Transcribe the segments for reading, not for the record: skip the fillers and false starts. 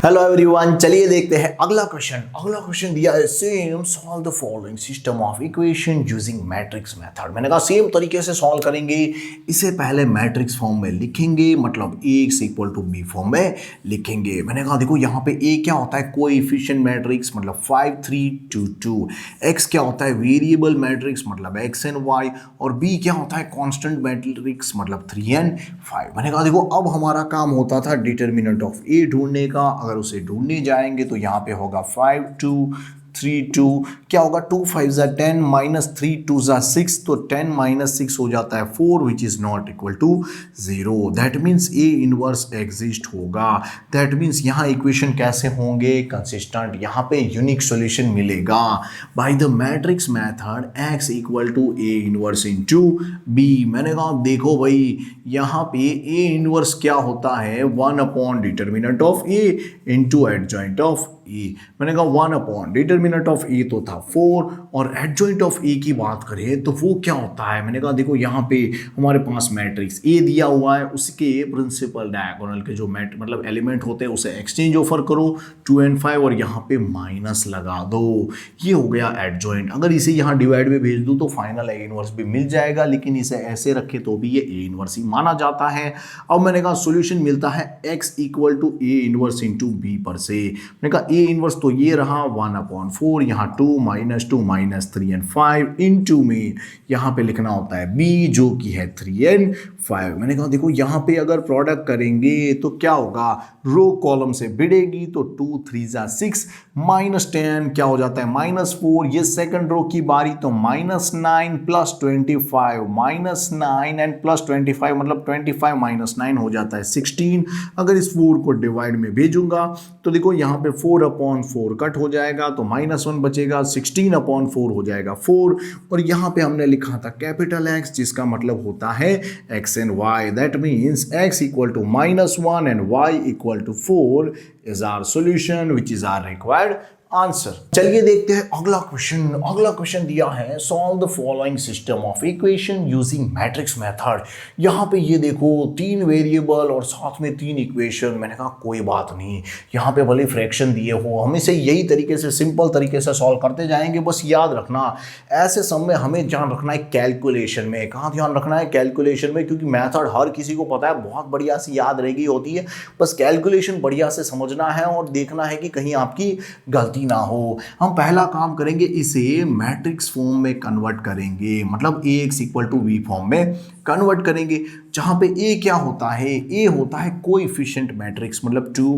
Hello everyone, चलिए देखते हैं अगला क्वेश्चन दिया है same solve the following system of equation using matrix method. मैंने कहा सेम तरीके से सॉल्व करेंगे। इसे पहले मैट्रिक्स फॉर्म में लिखेंगे, मतलब Ax equal to B form में लिखेंगे। मैंने कहा देखो यहाँ पे A क्या होता है, कोएफिशिएंट मैट्रिक्स मतलब 5 3 2 2। X क्या होता है, वेरिएबल मैट्रिक्स मतलब X एंड Y, और B क्या होता है, कांस्टेंट मैट्रिक्स मतलब 3 एंड 5। मैंने कहा देखो अब हमारा काम होता था डिटर्मिनेंट ऑफ A ढूंढने का। अगर उसे ढूंढने जाएंगे तो यहाँ पे होगा 5 2 3 2, क्या होगा 2 5 ज़ा 10 माइनस 3 2 ज़ा 6, तो 10 माइनस 6 हो जाता है 4 which is not equal to 0। That means A inverse exist होगा। दैट मीन्स यहाँ इक्वेशन कैसे होंगे, कंसिस्टेंट। यहाँ पे यूनिक सॉल्यूशन मिलेगा by the matrix method x equal to A inverse into b. मैंने कहा देखो भाई यहाँ पे ए इनवर्स क्या होता है, 1 upon determinant of A into adjoint of A. मैंने कहा 1 अपॉन डिटर्मिनेंट ऑफ ए तो था 4, और एडजॉइंट ऑफ ए की बात करें तो वो क्या होता है। मैंने कहा देखो यहाँ पे हमारे पास मैट्रिक्स ए दिया हुआ है, उसके प्रिंसिपल डायगोनल के जो मतलब एलिमेंट होते हैं उसे एक्सचेंज ऑफर करो 2 and 5, और यहाँ पे माइनस लगा दो। ये हो गया एडजॉइंट। अगर इसे यहाँ डिवाइड में भेज दूँ तो फाइनल ए इनवर्स भी मिल जाएगा, लेकिन इसे ऐसे रखे तो भी ये ए इनवर्स ही माना जाता है। अब मैंने कहा सोल्यूशन मिलता है x equal to A inverse into b पर से। मैंने कहा ए इनवर्स तो ये रहा 1 अपॉन 4, यहाँ 2 माइनस 3 and 5 इनटू में यहाँ पे लिखना होता है b जो कि है 3 and 5। मैंने कहा देखो यहाँ पे अगर प्रोडक्ट करेंगे तो क्या होगा, रो कॉलम से भिड़ेगी तो 2 3 ज़ा 6 माइनस 10 क्या हो जाता है -4। ये सेकंड रो की बारी तो -9 प्लस 25 -9 एंड प्लस 25 मतलब 25 माइनस 9 हो जाता है 16। अगर इस 4 को डिवाइड में भेजूंगा तो देखो यहाँ पे 4 अपॉन 4 कट हो जाएगा तो -1 बचेगा, 16 अपॉन 4 हो जाएगा 4, और यहाँ पे हमने लिखा था कैपिटल X जिसका मतलब होता है X and Y। That means X equal to -1 and Y equal to 4 is our solution which is our required answer. चलिए देखते हैं अगला क्वेश्चन दिया है solve the following system of equation using matrix method. यहाँ पे ये देखो 3 वेरिएबल और साथ में 3 इक्वेशन। मैंने कहा कोई बात नहीं, यहाँ पे भले फ्रैक्शन दिए हो, हम इसे यही तरीके से सिंपल तरीके से सॉल्व करते जाएंगे। बस याद रखना ऐसे समय हमें ध्यान रखना है कैलकुलेशन में। कहाँ ध्यान रखना है, कैलकुलेशन में, क्योंकि मैथड हर किसी को पता है, बहुत बढ़िया सी याद रहेगी होती है, बस कैलकुलेशन बढ़िया से समझना है और देखना है कि कहीं आपकी गलती ना हो। हम पहला काम करेंगे, इसे मैट्रिक्स फॉर्म में कन्वर्ट करेंगे, मतलब Ax equal to B form में कन्वर्ट करेंगे, जहां पे A क्या होता है, A होता है कोएफिशिएंट मैट्रिक्स मतलब 2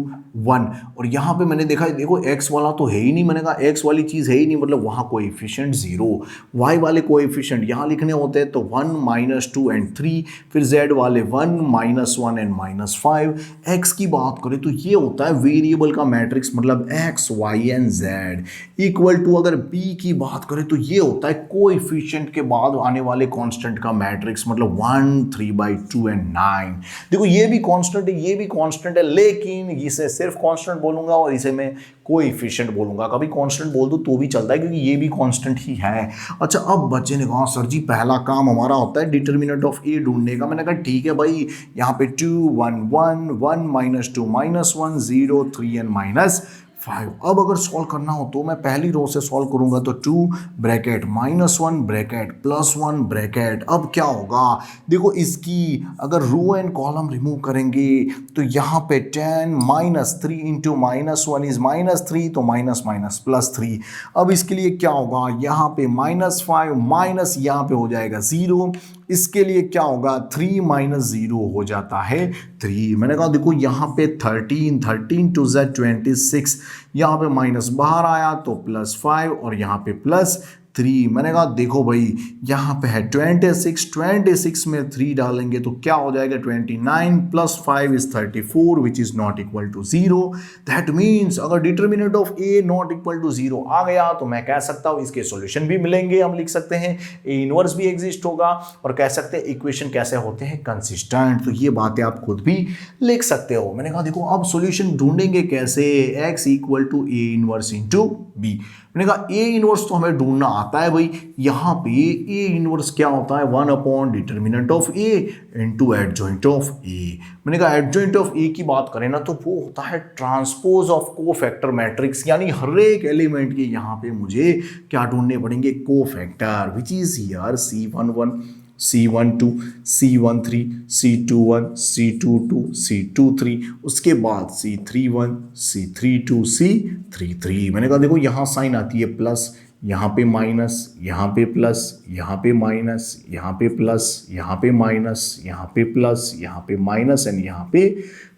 1, और यहाँ पे मैंने देखा देखो X वाला तो है ही नहीं, मैंने कहा X वाली चीज़ है ही नहीं, मतलब वहाँ कोएफिशिएंट 0। Y वाले कोएफिशिएंट यहाँ लिखने होते हैं तो 1 -2 एंड 3, फिर Z वाले 1 -1 एंड -5। X की बात करें तो ये होता है वेरिएबल का मैट्रिक्स मतलब X Y and Z equal to, अगर B की बात करें तो ये होता है कोएफिशिएंट के बाद आने वाले कांस्टेंट का मैट्रिक्स मतलब 1 3/2 एंड 9। देखो ये भी कांस्टेंट है, ये भी कांस्टेंट है, लेकिन इसे सिर्फ कांस्टेंट बोलूंगा और इसे मैं कोएफिशिएंट बोलूंगा। कभी कांस्टेंट बोल दूं तो भी चलता है क्योंकि ये भी कांस्टेंट ही है। अच्छा, अब बच्चे ने कहा सर जी पहला काम हमारा होता है डिटर्मिनेंट ऑफ ए ढूंढने का। मैंने कहा ठीक है भाई, यहाँ पे 2 1 1 1 -2 -1 0 3 एंड -5। अब अगर सॉल्व करना हो तो मैं पहली रो से सॉल्व करूंगा तो 2 ब्रैकेट -1 ब्रैकेट +1 ब्रैकेट। अब क्या होगा, देखो इसकी अगर रो एंड कॉलम रिमूव करेंगे तो यहाँ पे 10 -3 इंटू -1 इज -3, तो माइनस माइनस +3। अब इसके लिए क्या होगा, यहाँ पे -5 माइनस यहाँ पे हो जाएगा 0, इसके लिए क्या होगा 3 - 0 हो जाता है 3। मैंने कहा देखो यहाँ पे 13 2 ज़ा 26, यहाँ पे माइनस बाहर आया तो +5 और यहाँ पे +3। मैंने कहा देखो भाई यहाँ पे है 26 में 3 डालेंगे तो क्या हो जाएगा 29 + 5 is 34 which is not equal to 0। That means अगर determinant of A not equal to 0 आ गया तो मैं कह सकता हूँ इसके सॉल्यूशन भी मिलेंगे। हम लिख सकते हैं ए इनवर्स भी एग्जिस्ट होगा, और कह सकते हैं इक्वेशन कैसे होते हैं कंसिस्टेंट। तो ये बातें आप खुद भी लिख सकते हो। मैंने कहा देखो अब सॉल्यूशन ढूंढेंगे कैसे, x equal to A inverse into B. मैंने कहा ए इनवर्स तो हमें ढूंढना आता है भाई, यहाँ पे ए इनवर्स क्या होता है 1 upon determinant of A into adjoint of A. मैंने कहा एडजॉइंट ऑफ ए की बात करें ना तो वो होता है ट्रांसपोज ऑफ कोफैक्टर मैट्रिक्स, यानी हर एक एलिमेंट के यहाँ पे मुझे क्या ढूंढने पड़ेंगे cofactor, which is here C11 C12 C13 C21 C22 C23, उसके बाद C31 C32 C33। मैंने कहा देखो यहाँ साइन आती है प्लस, यहाँ पे माइनस, यहाँ पे प्लस, यहाँ पे माइनस, यहाँ पे प्लस, यहाँ पे माइनस, यहाँ पे प्लस, यहाँ पे माइनस एंड यहाँ पे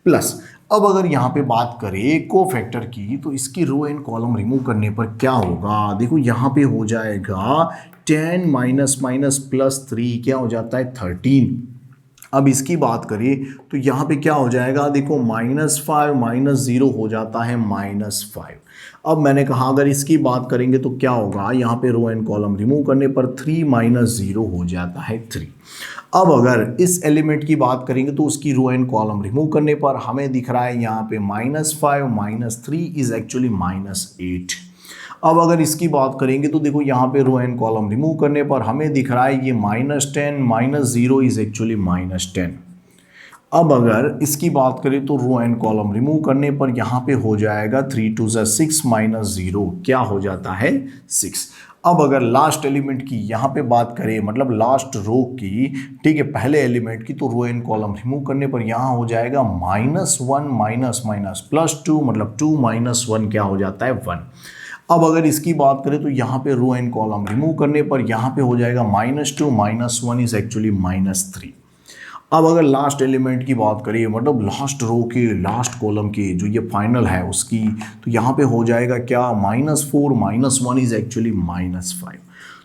प्लस। अब अगर यहाँ पे बात करें कोफैक्टर की तो इसकी रो एंड कॉलम रिमूव करने पर क्या होगा, देखो यहाँ पे हो जाएगा 10 माइनस माइनस प्लस 3 क्या हो जाता है 13। अब इसकी बात करें तो यहाँ पे क्या हो जाएगा, देखो -5 -0 हो जाता है -5। अब मैंने कहा अगर इसकी बात करेंगे तो क्या होगा, यहाँ पे रो एंड कॉलम रिमूव करने पर 3 -0 हो जाता है 3। अब अगर इस एलिमेंट की बात करेंगे तो उसकी रो एंड कॉलम रिमूव करने पर हमें दिख रहा है यहाँ पे -5 -3 इज एक्चुअली -8। अब अगर इसकी बात करेंगे तो देखो यहाँ पे रो एंड कॉलम रिमूव करने पर हमें दिख रहा है ये -10 -0 इज एक्चुअली -10। अब अगर इसकी बात करें तो रो एंड कॉलम रिमूव करने पर यहाँ पे हो जाएगा 3 2 6 -0 क्या हो जाता है 6। अब अगर लास्ट एलिमेंट की यहाँ पे बात करें, मतलब लास्ट रो की, ठीक है, पहले एलिमेंट की, तो रो एंड कॉलम रिमूव करने पर यहाँ हो जाएगा -1 माइनस माइनस +2 मतलब 2 - 1 क्या हो जाता है 1। अब अगर इसकी बात करें तो यहाँ पे रो एंड कॉलम रिमूव करने पर यहाँ पे हो जाएगा -2 - 1 इज एक्चुअली -3। अब अगर लास्ट एलिमेंट की बात करें, मतलब लास्ट रो के लास्ट कॉलम के जो ये फाइनल है उसकी, तो यहाँ पे हो जाएगा क्या -4 - 1 इज एक्चुअली -5।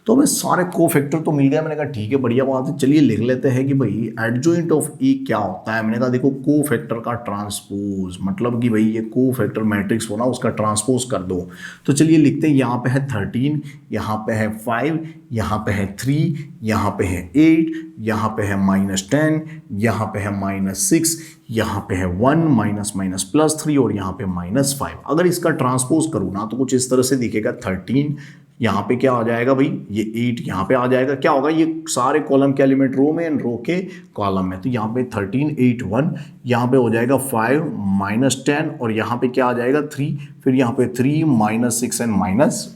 तो हमें सारे कोफैक्टर तो मिल गया। मैंने कहा ठीक है बढ़िया बात है, चलिए लिख लेते हैं कि भाई एडजॉइंट ऑफ ए क्या होता है। मैंने कहा देखो कोफैक्टर का ट्रांसपोज, मतलब कि भाई ये कोफैक्टर मैट्रिक्स हो ना उसका ट्रांसपोज कर दो। तो चलिए लिखते हैं, यहाँ पे है 13, यहाँ पे है 5, यहाँ पे है 3, यहाँ पे है 8, यहाँ पे है -10, यहाँ पे है -6, यहाँ पे है 1 माइनस +3 और यहाँ पे -5। अगर इसका ट्रांसपोज करूँ ना तो कुछ इस तरह से दिखेगा। 13 यहाँ पे क्या आ जाएगा भाई, ये 8 यहाँ पे आ जाएगा। क्या होगा, ये सारे कॉलम के एलिमेंट रो में एंड रो के कॉलम में, तो यहाँ पे 13 8 1, यहाँ पे हो जाएगा 5 -10 और यहाँ पे क्या आ जाएगा 3, फिर यहाँ पे 3 -6 एंड -5।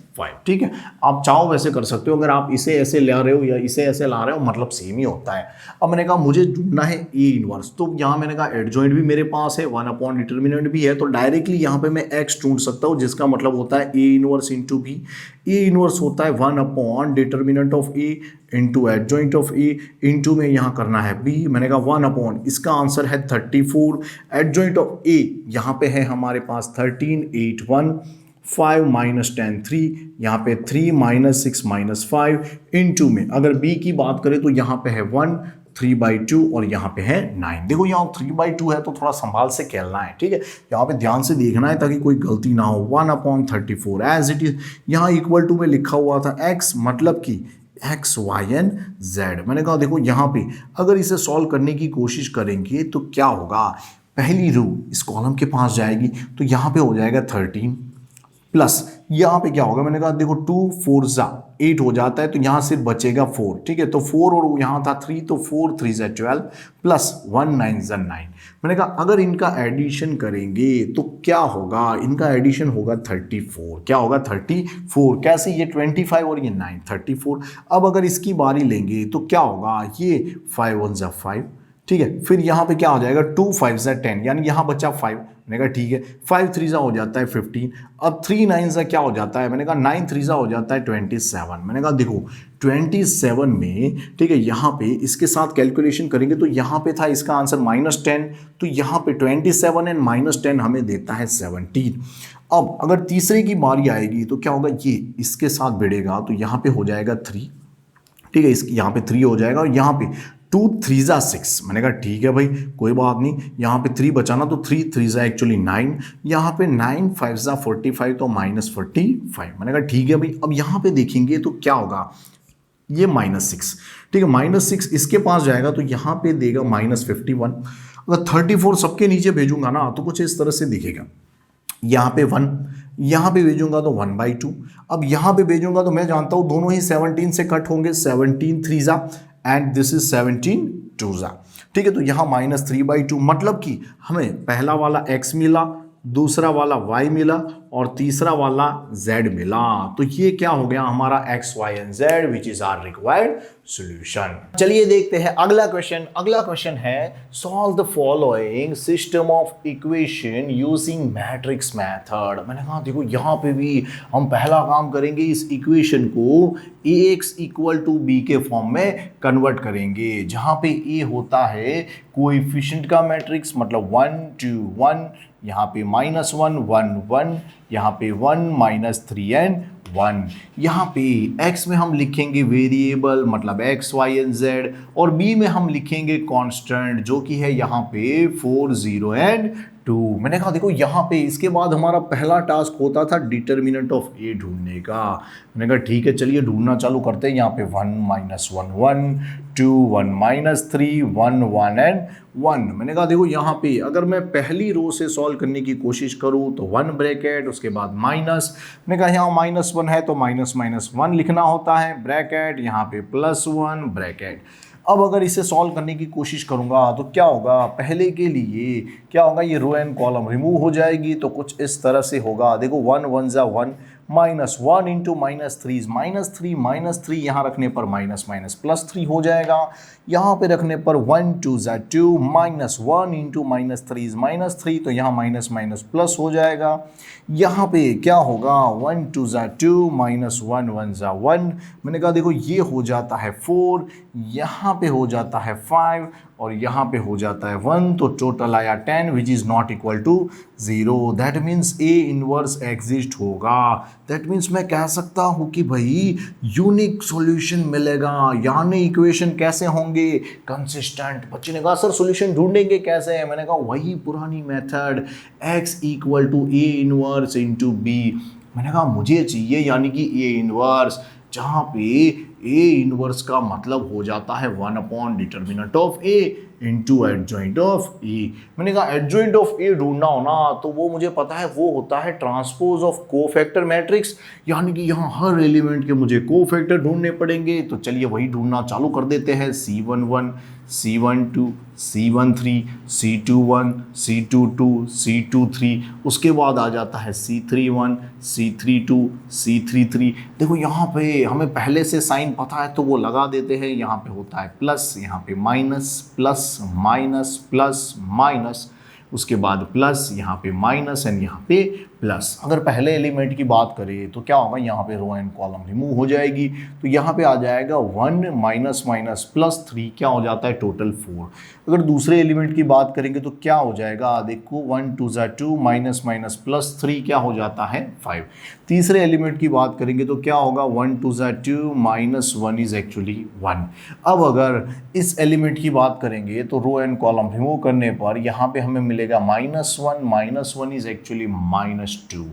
ठीक है, आप चाहो वैसे कर सकते हो, अगर आप इसे ऐसे ला रहे हो या इसे ऐसे ला रहे हो मतलब सेम ही होता है। अब मैंने कहा मुझे ढूंढना है ए इनवर्स, तो यहाँ मैंने कहा एडजॉइंट भी मेरे पास है, 1 अपॉन डिटर्मिनेंट भी है, तो डायरेक्टली यहाँ पे मैं एक्स ढूंढ सकता हूँ, जिसका मतलब होता है A inverse into B. A inverse होता है 1 upon determinant of A into adjoint of A, into में यहाँ करना है बी। मैंने कहा 1 अपॉन, इसका आंसर है 34। एडजॉइंट ऑफ ए यहाँ पे है हमारे पास 13 8 1, 5 -10 3, यहाँ पे 3 -6 -5 इनटू में अगर b की बात करें तो यहाँ पे है 1 3/2 और यहाँ पे है 9। देखो यहाँ 3/2 है तो थोड़ा संभाल से खेलना है, ठीक है, यहाँ पे ध्यान से देखना है ताकि कोई गलती ना हो। 1 अपॉन 34 एज इट इज, यहाँ इक्वल टू में लिखा हुआ था x, मतलब कि x y एंड z। मैंने कहा देखो यहाँ पे अगर इसे सॉल्व करने की कोशिश करेंगे तो क्या होगा, पहली रो इस कॉलम के पास जाएगी तो यहाँ पे हो जाएगा 13 प्लस यहाँ पे क्या होगा, मैंने कहा देखो 2 4 8 हो जाता है तो यहाँ सिर्फ बचेगा 4, ठीक है, तो 4 और यहाँ था 3 तो 4 3 12 प्लस 1 9 9। मैंने कहा अगर इनका एडिशन करेंगे तो क्या होगा, इनका एडिशन होगा 34। क्या होगा 34, कैसे, ये 25 और ये 9 34। अब अगर इसकी बारी लेंगे तो क्या होगा, ये 5 1 5, ठीक है, फिर यहाँ पे क्या हो जाएगा 2 5 10, यानी यहाँ बचा 5। मैंने कहा ठीक है, 5 3 हो जाता है 15। अब 3 9 क्या हो जाता है, मैंने कहा 9 3 हो जाता है 27। मैंने कहा देखो 27 में, ठीक है, यहाँ पे इसके साथ कैलकुलेशन करेंगे तो यहाँ पे था इसका आंसर -10, तो यहाँ पे 27 एंड -10 हमें देता है 17। अब अगर तीसरे की बारी आएगी तो क्या होगा, ये इसके साथ भिड़ेगा तो यहाँ पे हो जाएगा 3, ठीक है, इसकी यहाँ पे 3 हो जाएगा और यहाँ पे 2 3 6। मैंने कहा ठीक है भाई कोई बात नहीं, यहाँ पे 3 बचाना तो 3 3 एक्चुअली 9, यहाँ पे 9 5 45 तो -45। मैंने कहा ठीक है भाई। अब यहाँ पे देखेंगे तो क्या होगा, ये -6, ठीक है, -6 इसके पास जाएगा तो यहाँ पे देगा -51। अगर 34 सबके नीचे भेजूंगा ना तो कुछ इस तरह से दिखेगा, यहाँ पे 1, यहाँ पे भेजूंगा तो 1/2। अब यहाँ पे भेजूंगा तो मैं जानता हूँ दोनों ही 17 से कट होंगे, 17 3 एंड दिस इज 17 2। ठीक है, तो यहाँ -3/2 मतलब कि हमें पहला वाला x मिला, दूसरा वाला y मिला और तीसरा वाला z मिला। तो ये क्या हो गया हमारा x, y and z which is our required solution. चलिए देखते हैं अगला क्वेश्चन। अगला क्वेश्चन है solve the following system of equation using matrix method. मैंने कहा देखो यहाँ पे भी हम पहला काम करेंगे, इस इक्वेशन को ax इक्वल टू b के फॉर्म में कन्वर्ट करेंगे, जहां पे a होता है कोएफिशिएंट का मैट्रिक्स, मतलब 1 2 1, यहाँ पे -1 1 1, यहाँ पे 1 -3 एंड 1। यहाँ पे x में हम लिखेंगे वेरिएबल मतलब x y एंड z, और b में हम लिखेंगे कांस्टेंट जो कि है यहाँ पे 4 0 एंड 2। मैंने कहा देखो यहाँ पे इसके बाद हमारा पहला टास्क होता था डिटर्मिनेंट ऑफ a ढूंढने का। मैंने कहा ठीक है चलिए ढूंढना चालू करते हैं। यहाँ पे 1 -1 1 2 1 -3 1 1 एंड 1। मैंने कहा देखो यहाँ पे अगर मैं पहली रो से सॉल्व करने की कोशिश करूँ तो 1 ब्रैकेट, उसके बाद माइनस। मैंने कहा यहाँ -1 है तो -1 लिखना होता है ब्रैकेट, यहाँ पे +1 ब्रैकेट। अब अगर इसे सॉल्व करने की कोशिश करूंगा तो क्या होगा, पहले के लिए क्या होगा, ये रो एंड कॉलम रिमूव हो जाएगी तो कुछ इस तरह से होगा। देखो 1 1 ज़ा 1, -1 इंटू -3 यहाँ रखने पर +3 हो जाएगा। यहाँ पे रखने पर 1 2 ज़ा 2, -1 इंटू -3 तो यहाँ प्लस हो जाएगा। यहाँ पे क्या होगा 1 2 ज़ा 2, -1 1 ज़ा 1। मैंने कहा देखो ये हो जाता है 4, यहाँ पे हो जाता है 5 और यहाँ पे हो जाता है 1, तो टोटल आया 10 which is not equal to 0। That means A inverse exist होगा। दैट मीन्स मैं कह सकता हूँ कि भाई यूनिक सॉल्यूशन मिलेगा। यानी इक्वेशन कैसे होंगे, कंसिस्टेंट। बच्चे ने कहा सर सॉल्यूशन ढूंढेंगे कैसे, मैंने कहा वही पुरानी method x equal to A inverse into B. मैंने कहा मुझे चाहिए यानी कि ए इनवर्स, जहाँ पे ए इनवर्स का मतलब हो जाता है determinant of A into adjoint of A. मैंने कहा एडजॉइंट ऑफ ए ढूंढना हो ना तो वो मुझे पता है, वो होता है ट्रांसपोज ऑफ कोफैक्टर मैट्रिक्स, यानी कि यहाँ हर एलिमेंट के मुझे कोफैक्टर ढूंढने पड़ेंगे। तो चलिए वही ढूंढना चालू कर देते हैं। C11 C12 C13 C21 C22 C23, उसके बाद आ जाता है C31 C32 C33। देखो यहाँ पे हमें पहले से साइन पता है तो वो लगा देते हैं। यहाँ पे होता है प्लस, यहाँ पे minus, plus minus plus minus, उसके बाद प्लस, यहाँ पे माइनस एंड यहाँ पे प्लस। अगर पहले एलिमेंट की बात करें तो क्या होगा, यहाँ पे रो एंड कॉलम रिमूव हो जाएगी तो यहाँ पे आ जाएगा 1 माइनस माइनस प्लस 3, क्या हो जाता है टोटल 4। अगर दूसरे एलिमेंट की बात करेंगे तो क्या हो जाएगा, देखो 1 2 ज़ा 2 माइनस माइनस प्लस 3 क्या हो जाता है 5। तीसरे एलिमेंट की बात करेंगे तो क्या होगा 1 2 ज़ा 2 माइनस 1 इज एक्चुअली 1। अब अगर इस एलिमेंट की बात करेंगे तो रो एंड कॉलम रिमूव करने पर यहाँ पे हमें मिलेगा -1 इज एक्चुअली -2।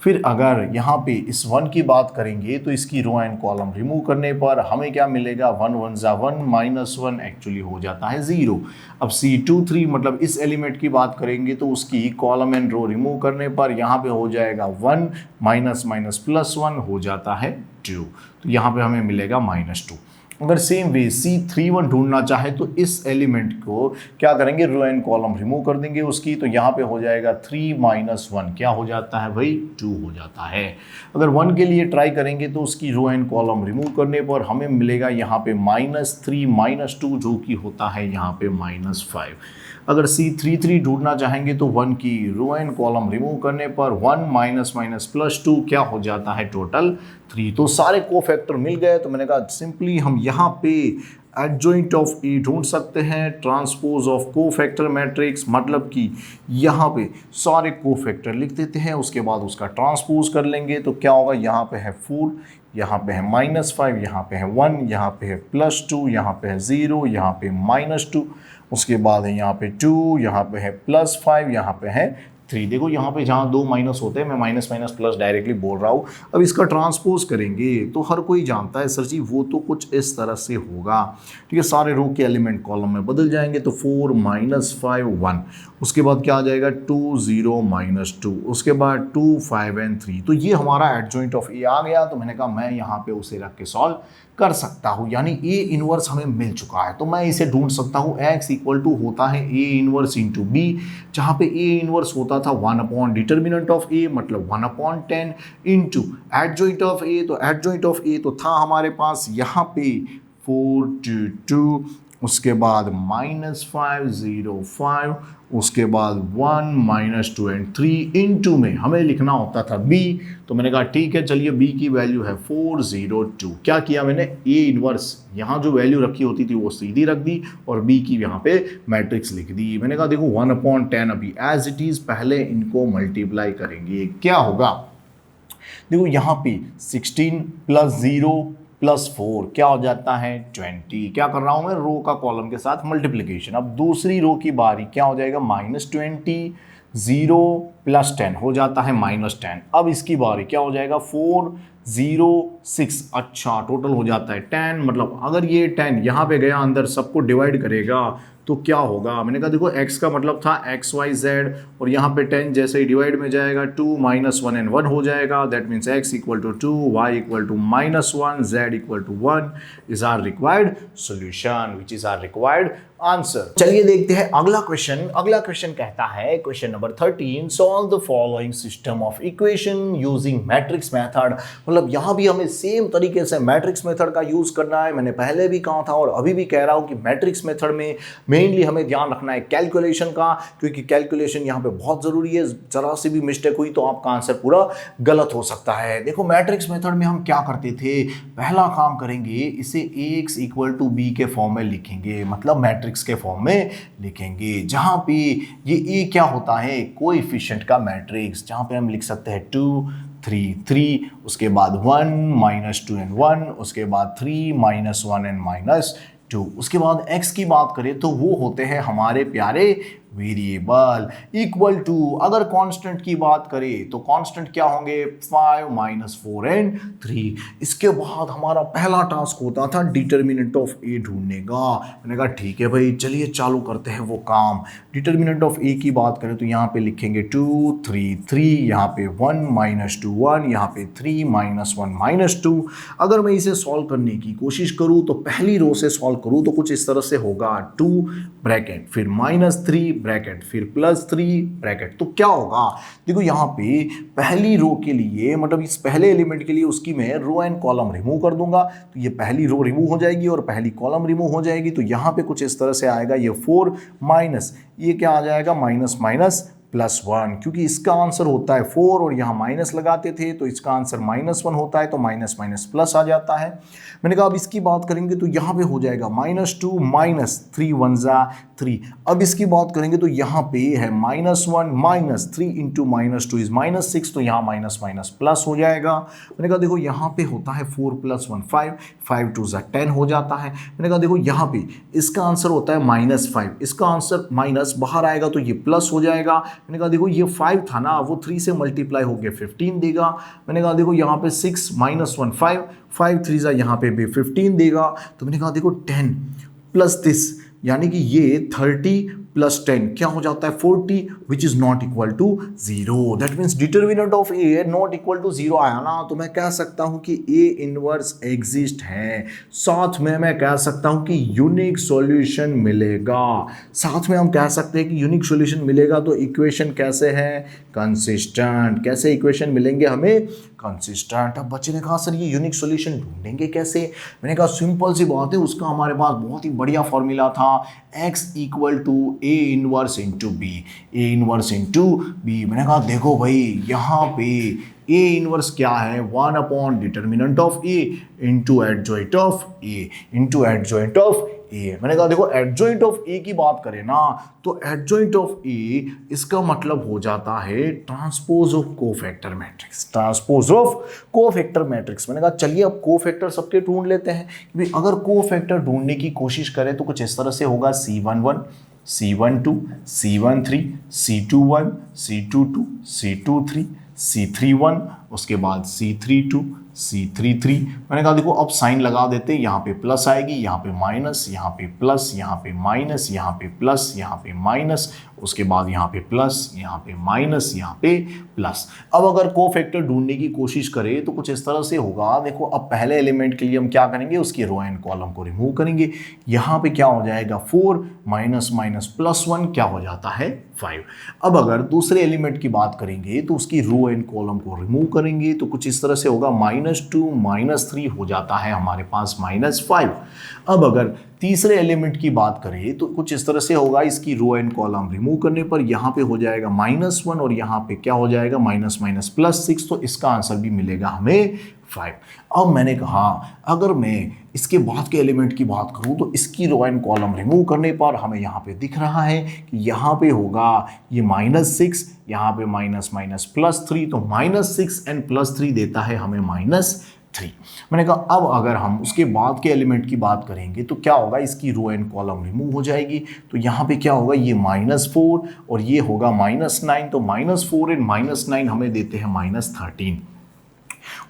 फिर अगर यहाँ पे इस 1 की बात करेंगे तो इसकी रो एंड कॉलम रिमूव करने पर हमें क्या मिलेगा, 1 1 ज़ा 1 -1 एक्चुअली हो जाता है 0। अब C23 मतलब इस एलिमेंट की बात करेंगे तो उसकी कॉलम एंड रो रिमूव करने पर यहाँ पे हो जाएगा 1 माइनस माइनस प्लस 1 हो जाता है 2, तो यहाँ पे हमें मिलेगा -2। अगर सेम वे C31 ढूंढना चाहे तो इस एलिमेंट को क्या करेंगे, रो एंड कॉलम रिमूव कर देंगे उसकी, तो यहाँ पे हो जाएगा 3 माइनस 1 क्या हो जाता है भाई 2 हो जाता है। अगर 1 के लिए ट्राई करेंगे तो उसकी रो एंड कॉलम रिमूव करने पर हमें मिलेगा यहाँ पे -3 माइनस 2 जो कि होता है यहाँ पे -5। अगर C33 ढूंढना चाहेंगे तो 1 की रो एंड कॉलम रिमूव करने पर 1 माइनस माइनस प्लस 2 क्या हो जाता है टोटल 3। तो सारे कोफैक्टर मिल गए, तो मैंने कहा सिंपली हम यहाँ पे एडजॉइंट ऑफ ए ढूंढ सकते हैं, ट्रांसपोज ऑफ कोफैक्टर मैट्रिक्स, मतलब कि यहाँ पे सारे कोफैक्टर लिख देते हैं, उसके बाद उसका ट्रांसपोज कर लेंगे तो क्या होगा, यहाँ पे है 4, यहाँ पे है -5, यहाँ पे है 1, यहाँ पे है +2, यहाँ पे है 0, यहाँ पे -2, उसके बाद है यहाँ पे 2, यहाँ पे है +5, यहाँ पे है 3। देखो यहाँ पे जहाँ 2 माइनस होते हैं मैं माइनस माइनस प्लस डायरेक्टली बोल रहा हूँ। अब इसका ट्रांसपोज करेंगे तो हर कोई जानता है सर जी वो तो कुछ इस तरह से होगा। ठीक है, सारे रो के एलिमेंट कॉलम में बदल जाएंगे तो 4 माइनस 5 1, उसके बाद क्या आ जाएगा 2 0 माइनस 2, उसके बाद 2 5 एंड 3। तो ये हमारा एडजॉइंट ऑफ ए आ गया। तो मैंने कहा मैं यहाँ पे उसे रख के सॉल्व कर सकता हूँ, यानी ए इनवर्स हमें मिल चुका है। तो मैं इसे ढूंढ सकता हूँ x इक्वल टू होता है ए इनवर्स इंटू बी, जहाँ पे ए इनवर्स होता था 1 अपॉन डिटर्मिनेंट ऑफ ए मतलब 1 अपॉन 10 इंटू एडजॉइंट ऑफ ए। तो एडजॉइंट ऑफ ए तो था हमारे पास यहाँ पे 4 2 2, उसके बाद -5 0 5, उसके बाद 1 -2 एंड 3 इंटू में हमें लिखना होता था b। तो मैंने कहा ठीक है चलिए b की वैल्यू है 4 0 2। क्या किया मैंने, a इनवर्स यहाँ जो वैल्यू रखी होती थी वो सीधी रख दी और b की यहाँ पे मैट्रिक्स लिख दी। मैंने कहा देखो 1 अपॉन 10 अभी एज इट इज, पहले इनको मल्टीप्लाई करेंगे। क्या होगा, देखो यहाँ पे 16 प्लस 0 प्लस 4 क्या हो जाता है 20। क्या कर रहा हूं मैं, रो का कॉलम के साथ मल्टीप्लिकेशन। अब दूसरी रो की बारी, क्या हो जाएगा -20 0 प्लस 10 हो जाता है -10। अब इसकी बारी क्या हो जाएगा 4 0 6, अच्छा टोटल हो जाता है 10। मतलब अगर ये 10 यहाँ पे गया अंदर सबको डिवाइड करेगा तो क्या होगा, मैंने कहा देखो x का मतलब था x y z और यहाँ पे 10 जैसे ही डिवाइड में जाएगा 2 -1 एंड 1 हो जाएगा। That means x equal to 2, y equal to -1, z equal to 1 is our required solution which is our required answer. चलिए देखते हैं अगला क्वेश्चन। अगला क्वेश्चन कहता है question number 13, solve the following system of equation using matrix method. मतलब यहाँ भी हमें सेम तरीके से मैट्रिक्स मेथड का यूज करना है। मैंने पहले भी कहा था और अभी भी कह रहा हूँ कि मैट्रिक्स मेथड में मेनली हमें ध्यान रखना है कैलकुलेशन का, क्योंकि कैलकुलेशन यहाँ पे बहुत जरूरी है। जरा सी भी मिस्टेक हुई तो आपका आंसर पूरा गलत हो सकता है। देखो मैट्रिक्स मेथड में हम क्या करते थे, पहला काम करेंगे इसे ax इक्वल टू b के फॉर्म में लिखेंगे, मतलब मैट्रिक्स के फॉर्म में लिखेंगे, जहां पे ये a क्या होता है कोएफिशिएंट का मैट्रिक्स, जहां पे हम लिख सकते हैं 2 3 3, उसके बाद 1 -2 एंड 1, उसके बाद 3 -1 एंड -2। उसके बाद x की बात करें तो वो होते हैं हमारे प्यारे वेरिएबल। इक्वल टू अगर कांस्टेंट की बात करें तो कांस्टेंट क्या होंगे 5 -4 एंड 3। इसके बाद हमारा पहला टास्क होता था डिटर्मिनेंट ऑफ ए ढूंढने का। मैंने कहा ठीक है भाई चलिए चालू करते हैं वो काम। डिटर्मिनेंट ऑफ ए की बात करें तो यहाँ पे लिखेंगे 2 3 3, यहाँ पे 1 -2 1, यहाँ पे 3 -1 -2। अगर मैं इसे सॉल्व करने की कोशिश करूँ तो पहली रो से सॉल्व करूँ तो कुछ इस तरह से होगा 2 ब्रैकेट फिर -3 ब्रैकेट फिर +3 ब्रैकेट। तो क्या होगा, देखो यहाँ पे पहली रो के लिए मतलब इस पहले एलिमेंट के लिए उसकी मैं रो एंड कॉलम रिमूव कर दूंगा, तो ये पहली रो रिमूव हो जाएगी और पहली कॉलम रिमूव हो जाएगी। तो यहाँ पे कुछ इस तरह से आएगा, ये 4 माइनस ये क्या आ जाएगा -+1, क्योंकि इसका आंसर होता है 4 और यहाँ माइनस लगाते थे तो इसका आंसर -1 होता है, तो माइनस माइनस प्लस आ जाता है। मैंने कहा अब इसकी बात करेंगे तो यहाँ पे हो जाएगा -2 -3 1 3। अब इसकी बात करेंगे तो यहाँ पे है -1 -3 इंटू -2 इज -6, तो यहाँ माइनस माइनस प्लस हो जाएगा। मैंने कहा देखो यहाँ पे होता है 4 + 1 5, 5 2 10 हो जाता है। मैंने कहा देखो यहाँ पे इसका आंसर होता है -5, इसका आंसर माइनस बाहर आएगा तो ये प्लस हो जाएगा। मैंने कहा देखो ये 5 था ना, वो 3 से मल्टीप्लाई हो गया 15 देगा। मैंने कहा देखो यहाँ पे 6 -1 5, 5 3 यहाँ पे भी 15 देगा। तो मैंने कहा देखो 10 प्लस दिस यानी कि ये 30 + 10 क्या हो जाता है 40, which is not equal to 0। That means determinant of A not equal to 0 आया ना, तो मैं कह सकता हूं कि ए इनवर्स एग्जिस्ट है। साथ में मैं कह सकता हूं कि यूनिक सॉल्यूशन मिलेगा। साथ में हम कह सकते हैं कि यूनिक सॉल्यूशन मिलेगा तो इक्वेशन कैसे है कंसिस्टेंट। कैसे इक्वेशन मिलेंगे हमें कंसिस्टेंट। अब बच्चे ने कहा सर ये यूनिक सॉल्यूशन ढूंढेंगे कैसे। मैंने कहा सिंपल सी बात है, उसका हमारे पास बहुत ही बढ़िया फॉर्मूला था x equal to A inverse into B, A inverse into B. मैंने कहा देखो भाई यहाँ पे ए इनवर्स क्या है 1 upon determinant of A into adjoint of A into adjoint of A. मैंने कहा देखो एडजॉइंट ऑफ ए की बात करें ना तो एडजॉइंट ऑफ ए इसका मतलब हो जाता है transpose of cofactor matrix, transpose of cofactor matrix. मैंने कहा चलिए अब कोफैक्टर सबके ढूंढ लेते हैं कि अगर कोफैक्टर ढूंढने की कोशिश करें तो कुछ इस तरह से होगा C11 C12, C13, C21, C22, C23, C31, उसके बाद C32, C33। मैंने कहा देखो अब साइन लगा देते हैं, यहाँ पे प्लस आएगी, यहाँ पे माइनस, यहाँ पे प्लस, यहाँ पे माइनस, यहाँ पे प्लस, यहाँ पे माइनस, उसके बाद यहाँ पे प्लस, यहाँ पे माइनस, यहाँ पे प्लस। अब अगर कोफैक्टर ढूंढने की कोशिश करें तो कुछ इस तरह से होगा। देखो अब पहले एलिमेंट के लिए हम क्या करेंगे, उसकी रो एंड कॉलम को रिमूव करेंगे। यहाँ पे क्या हो जाएगा 4 माइनस माइनस प्लस 1 क्या हो जाता है 5। अब अगर दूसरे एलिमेंट की बात करेंगे तो उसकी रो एंड कॉलम को रिमूव करेंगे तो कुछ इस तरह से होगा -2 -3 हो जाता है हमारे पास -5। अब अगर तीसरे एलिमेंट की बात करें तो कुछ इस तरह से होगा, इसकी रो एंड कॉलम रिमूव करने पर यहाँ पे हो जाएगा -1 और यहाँ पे क्या हो जाएगा माइनस माइनस +6, तो इसका आंसर भी मिलेगा हमें 5। अब मैंने कहा अगर मैं इसके बाद के एलिमेंट की बात करूं तो इसकी रो एंड कॉलम रिमूव करने पर हमें यहाँ पे दिख रहा है कि यहाँ पे होगा ये -6, यहाँ पे माइनस माइनस +3, तो -6 एंड +3 देता है हमें -3। मैंने कहा अब अगर हम उसके बाद के एलिमेंट की बात करेंगे तो क्या होगा, इसकी रो एंड कॉलम रिमूव हो जाएगी तो यहाँ पे क्या होगा, ये -4 और ये होगा -9, तो -4 एंड -9 हमें देते हैं -13।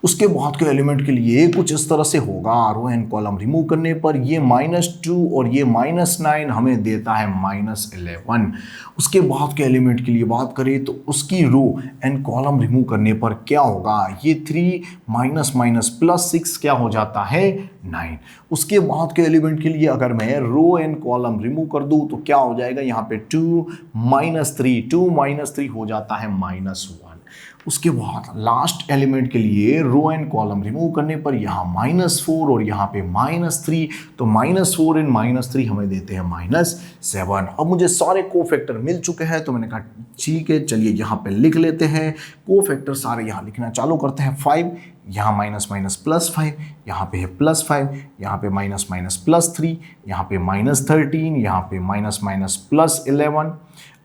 उसके बाद के एलिमेंट के लिए कुछ इस तरह से होगा, रो एंड कॉलम रिमूव करने पर ये -2 और ये -9 हमें देता है -11। उसके बाद के एलिमेंट के लिए बात करें तो उसकी रो एंड कॉलम रिमूव करने पर क्या होगा, ये 3 माइनस माइनस +6 क्या हो जाता है 9। उसके बाद के एलिमेंट के लिए अगर मैं रो एंड कॉलम रिमूव कर दूं तो क्या हो जाएगा, यहाँ पे 2 -3 हो जाता है -1। उसके बाद लास्ट एलिमेंट के लिए रो एंड कॉलम रिमूव करने पर यहाँ -4 और यहाँ पे -3, तो -4 एंड -3 हमें देते हैं -7। अब मुझे सारे कोफैक्टर मिल चुके हैं तो मैंने कहा ठीक है चलिए यहाँ पे लिख लेते हैं। कोफैक्टर सारे यहाँ लिखना चालू करते हैं। 5 यहाँ माइनस माइनस +5, यहाँ पे है +5, यहाँ पे माइनस माइनस +3, यहाँ पे -13, यहाँ पे माइनस माइनस +11।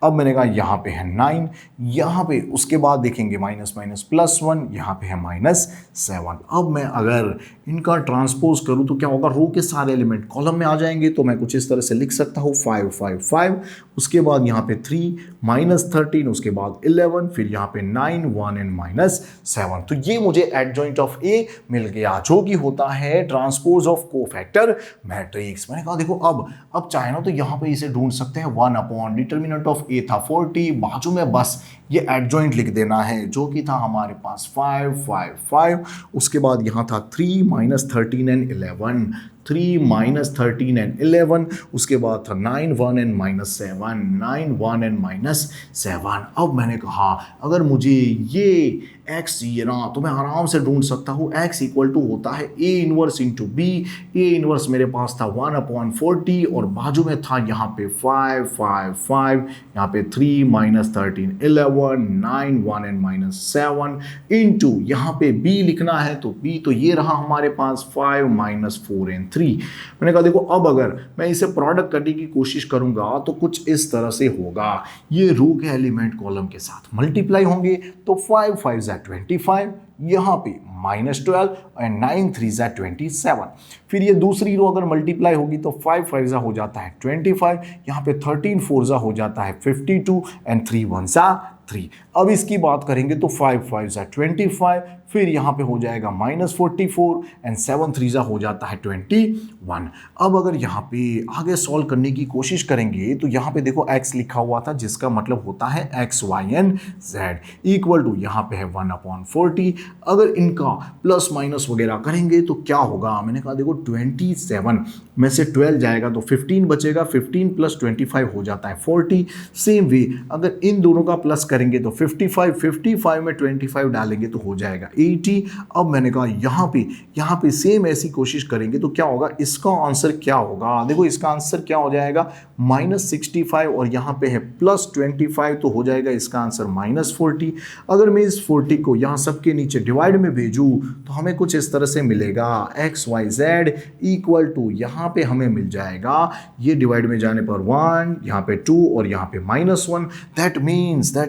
अब मैंने कहा यहाँ पे है 9, यहाँ पे उसके बाद देखेंगे माइनस माइनस +1, यहाँ पे है -7। अब मैं अगर इनका ट्रांसपोज करूँ तो क्या होगा, रो के सारे एलिमेंट कॉलम में आ जाएंगे तो मैं कुछ इस तरह से लिख सकता हूँ 5 5 5, उसके बाद यहाँ पे 3 -13, उसके बाद 11, फिर यहाँ पे 9 1 एंड -7। तो ये मुझे एडजॉइंट ऑफ ए मिल गया जो कि होता है ट्रांसपोज ऑफ कोफैक्टर मैट्रिक्स। मैंने कहा देखो अब चाहे ना तो यहाँ पे इसे ढूंढ सकते हैं 1 अपॉन डिटर्मिनेंट ऑफ ए था 40, बाजू में बस ये एडजॉइंट लिख देना है जो कि था हमारे पास 5 5 5, उसके बाद यहाँ था 3 -13 एंड 11, 3 -13 एंड 11, उसके बाद था 9 1 एंड -7, 9 1 एंड -7। अब मैंने कहा अगर मुझे ये x चाहिए ना तो मैं आराम से ढूंढ सकता हूँ। x इक्वल टू होता है a inverse into B. a inverse मेरे पास था 1 अपॉन 40 और बाजू में था यहाँ पे 5 5 5, यहाँ पे 3 -13 11, 9 1 एंड -7 इंटू यहाँ पे b लिखना है तो b तो ये रहा हमारे पास 5 -4 एंड 3। मैंने कहा देखो अब अगर मैं इसे प्रोडक्ट करने की कोशिश करूंगा तो कुछ इस तरह से होगा, ये रो के एलिमेंट कॉलम के साथ मल्टीप्लाई होंगे तो 5 5 25, यहाँ पे -12 एंड 9 3 27। फिर ये दूसरी रो अगर मल्टीप्लाई होगी तो 5 5 हो जाता है 25, यहाँ पे 13 4 हो जाता है 52 एंड 3 1 3। अब इसकी बात करेंगे तो 5 5 25, फिर यहाँ पे हो जाएगा -44 एंड 7 3 हो जाता है 21। अब अगर यहाँ पे आगे सॉल्व करने की कोशिश करेंगे तो यहाँ पे देखो x लिखा हुआ था जिसका मतलब होता है x y and z equal to यहाँ पे है 1 अपॉन 40। अगर इनका प्लस माइनस वगैरह करेंगे तो क्या होगा, मैंने कहा देखो 27 में से 12 जाएगा तो 15 बचेगा, 15 + 25 हो जाता है 40। सेम वे अगर इन दोनों का प्लस करेंगे तो 55 में 25 डालेंगे तो हो जाएगा 80। अब मैंने कहा यहाँ पे सेम ऐसी कोशिश करेंगे तो क्या होगा, इसका आंसर क्या होगा, देखो इसका आंसर क्या हो जाएगा -65 और यहाँ पे है +25 तो हो जाएगा इसका आंसर -40। अगर मैं इस 40 को यहाँ सबके नीचे डिवाइड में भेजूँ तो हमें कुछ इस तरह से मिलेगा XYZ इक्वल टू यहाँ पे हमें मिल जाएगा, ये डिवाइड में जाने पर 1, यहाँ पे 2 और यहाँ पे -1। दैट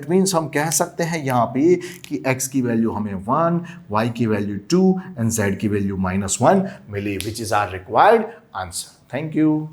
मीन्स हम कह सकते हैं यहाँ पे कि x की वैल्यू हमें 1, y की वैल्यू 2 एंड z की वैल्यू -1 मिली, which is our required answer. Thank you.